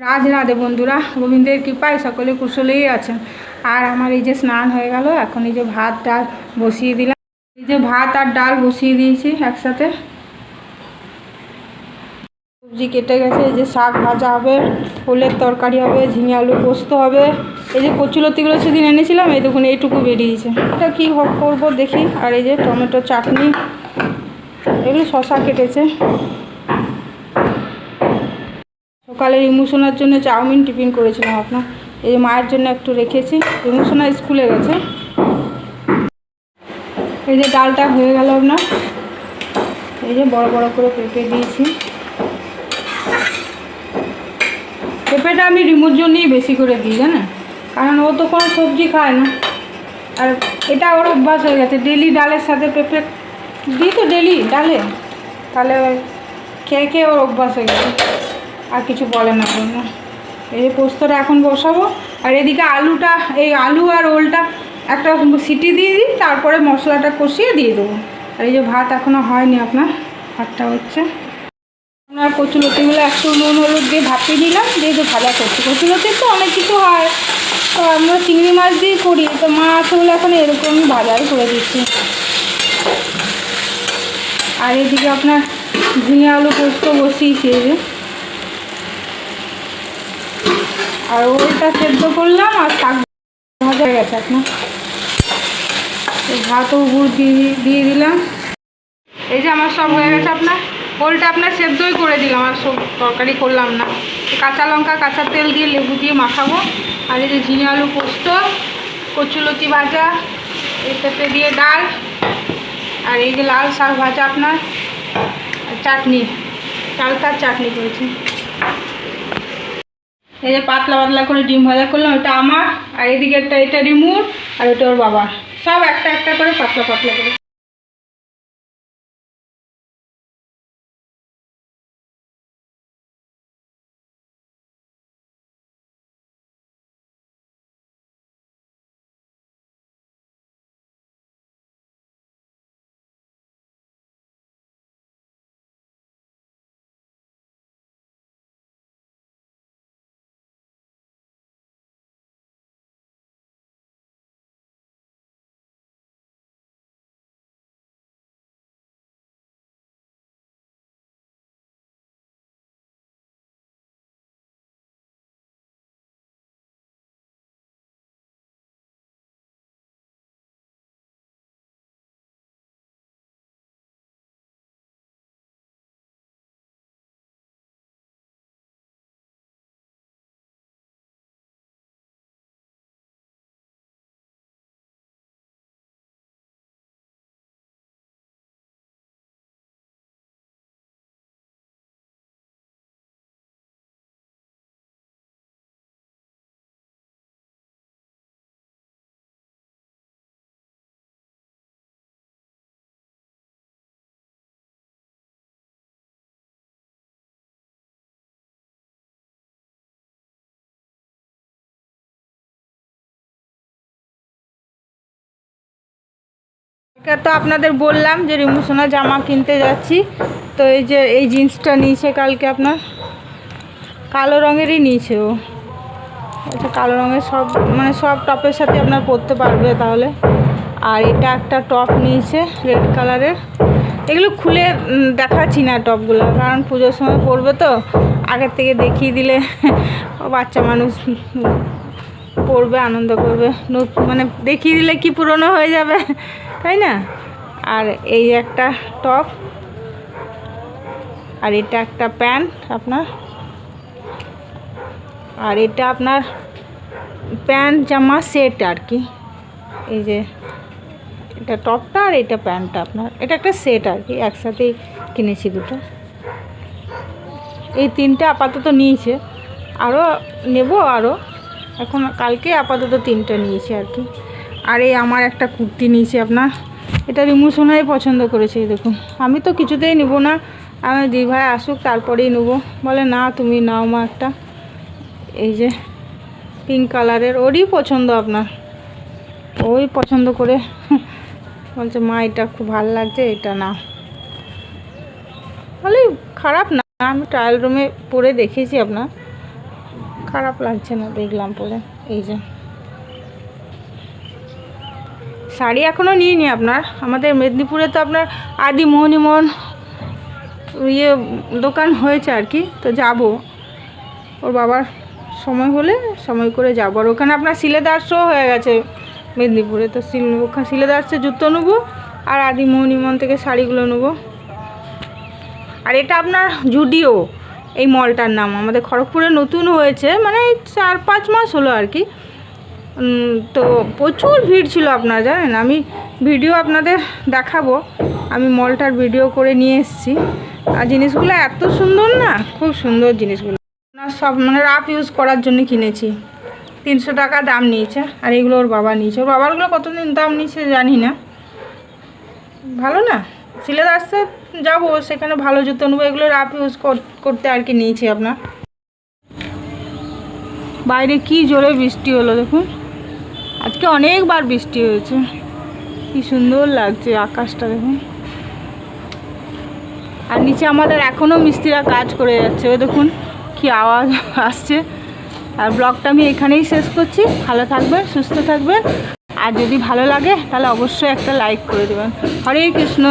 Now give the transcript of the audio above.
রাধে রাধে বন্ধুরা, গোবিন্দের কৃপায় সকলে কুশলেই আছেন। আর আমার এই যে স্নান হয়ে গেল, এখন এই যে ভাত ডাল বসিয়ে দিলাম। এই যে ভাত আর ডাল বসিয়ে দিয়েছি একসাথে। সবজি কেটে গেছে, এই যে শাক ভাজা হবে, ফুলের তরকারি হবে, ঝিঙে আলু পোস্ত হবে। এই যে কচুলতিগুলো সেদিন এনেছিলাম, এই দেখুন এইটুকু বেরিয়েছে, এটা কী করবো দেখি। আর এই যে টমেটো চাটনি, এগুলো শশা কেটেছে। সকালে রিমুসোনার জন্য চাউমিন টিফিন করেছিলাম আপনার, এই যে মায়ের জন্য একটু রেখেছি। রিমুসোনা স্কুলে গেছে। এই যে ডালটা হয়ে গেল আপনার, এই যে বড় বড় করে পেঁপে দিয়েছি। পেঁপেটা আমি রিমুর জন্যই বেশি করে দিই, জানেন, কারণ ও তো কোনো সবজি খায় না। আর এটা ওর অভ্যাস হয়ে গেছে, ডেলি ডালের সাথে পেঁপে দিই তো ডেলি ডালে, তাহলে খেয়ে খেয়ে ওর অভ্যাস হয়ে গেছে, আর কিছু বলে না জন্য। এই যে পোস্তটা এখন বসাবো, আর এদিকে আলুটা, এই আলু আর ওলটা একটা সিটি দিয়ে দিই, তারপরে মশলাটা কষিয়ে দিয়ে দেবো। আর এই যে ভাত এখনও হয়নি আপনার, ভাতটা হচ্ছে। আপনার কচুলতিগুলো একটু নুন হলুদ দিয়ে ভাপিয়ে নিলাম, দিয়ে যে ভাজা করছি। কচুলতির তো অনেক কিছু হয়, তো আমরা চিংড়ি মাছ দিয়েই করি, তো মাছগুলো এখন এরকমই ভাজাই করে দিচ্ছি। আর এদিকে আপনার ঝিঙে আলু পোস্ত বসিয়েছি এই যে, আর ওইটা সেদ্ধ করলাম, আর শাক ভাজা হয়ে গেছে আপনার। ভাতও গুড় দিয়ে দিলাম। এই যে আমার সব হয়ে গেছে আপনার। ওলটা আপনার সেদ্ধই করে দিলাম, আর সব তরকারি করলাম না। কাঁচা লঙ্কা কাঁচা তেল দিয়ে লেবু দিয়ে মাখাবো। আর এই যে ঝিঙে আলু পোস্ত, কচুলতি ভাজা, এই পেঁপে দিয়ে ডাল, আর এই যে লাল শাক ভাজা আপনার, চাটনি, চালতার চাটনি করেছি। এই যে পাতলা পাতলা করে ডিম ভাজা করলাম, ওটা আমার, আর এদিকে এটা রিমুর, আর ওটা ওর বাবার। সব একটা একটা করে পাতলা পাতলা করে। তো আপনাদের বললাম যে রিমুসোনা জামা কিনতে যাচ্ছি, তো এই যে এই জিন্সটা নিয়েছে কালকে আপনার, কালো রঙেরই নিয়েছে ও। আচ্ছা, কালো রঙের সব মানে সব টপের সাথে আপনার পরতে পারবে তাহলে। আর এটা একটা টপ নিয়েছে রেড কালারের। এগুলো খুলে দেখাচ্ছি না টপগুলো, কারণ পুজোর সময় পরবে তো, আগের থেকে দেখিয়ে দিলে ও বাচ্চা মানুষ পরবে, আনন্দ করবে। মানে দেখিয়ে দিলে কি পুরনো হয়ে যাবে, তাই না। আর এই একটা টপ, আর এটা একটা প্যান্ট আপনার, আর এটা আপনার প্যান্ট জামা সেট আর কি। এই যে এটা টপটা আর এটা প্যান্টটা আপনার, এটা একটা সেট আর কি, একসাথেই কিনেছি দুটো। এই তিনটে আপাতত নিয়েছে, আরও নেব আরও, এখন কালকে আপাতত তিনটে নিয়েছি আর কি। আর এই আমার একটা কুর্তি নিয়েছি আপনার, এটা রিমুসোনাই পছন্দ করেছে। দেখুন, আমি তো কিছুতেই নেব না, আমি দিভাই আসুক তারপরেই নেবো। বলে না তুমি নাও মা একটা, এই যে পিঙ্ক কালারের, ওরই পছন্দ আপনার, ওই পছন্দ করে বলছে মা এটা খুব ভালো লাগছে, এটা নাও। তাহলে খারাপ না, আমি ট্রায়াল রুমে পরে দেখেছি আপনার, খারাপ লাগছে না দেখলাম পরে। এই যে শাড়ি এখনও নিইনি আপনার, আমাদের মেদিনীপুরে তো আপনার আদি মোহনীমোহন দোকান হয়েছে আর কি, তো যাব ওর বাবার সময় হলে সময় করে যাবো। আর ওখানে আপনার সিলেদার্সও হয়ে গেছে মেদিনীপুরে, তো ওখানে সিলেদার্সে জুতো নেবো আর আদি মোহনীমোহন থেকে শাড়িগুলো নেবো। আর এটা আপনার জুডিও, এই মলটার নাম আমাদের খড়গপুরে নতুন হয়েছে, মানে 4-5 মাস হলো আর কি। তো প্রচুর ভিড় ছিল আপনারা জানেন, আমি ভিডিও আপনাদের দেখাবো, আমি মলটার ভিডিও করে নিয়ে এসেছি। আর জিনিসগুলো এত সুন্দর না, খুব সুন্দর জিনিসগুলো, সব মানে রাফ ইউজ করার জন্য কিনেছি। 300 টাকা দাম নিয়েছে, আর এগুলো ওর বাবা নিয়েছে। ওর বাবারগুলো কতদিন দাম নিয়েছে জানি না, ভালো না। সিলেদার্সে যাবো, সেখানে ভালো জুতো নেবো, এগুলো রাফ ইউজ করতে আর কি নিয়েছি আপনার। বাইরে কি জোরে বৃষ্টি হলো দেখুন, আজকে অনেকবার বৃষ্টি হয়েছে, কি সুন্দর লাগছে আকাশটা দেখুন। আর নিচে আমাদের এখনও মিস্ত্রিরা কাজ করে যাচ্ছে, ওই দেখুন কি আওয়াজ আসছে। আর ব্লগটা আমি এখানেই শেষ করছি। ভালো থাকবেন, সুস্থ থাকবেন, আর যদি ভালো লাগে তাহলে অবশ্যই একটা লাইক করে দেবেন। হরে কৃষ্ণ।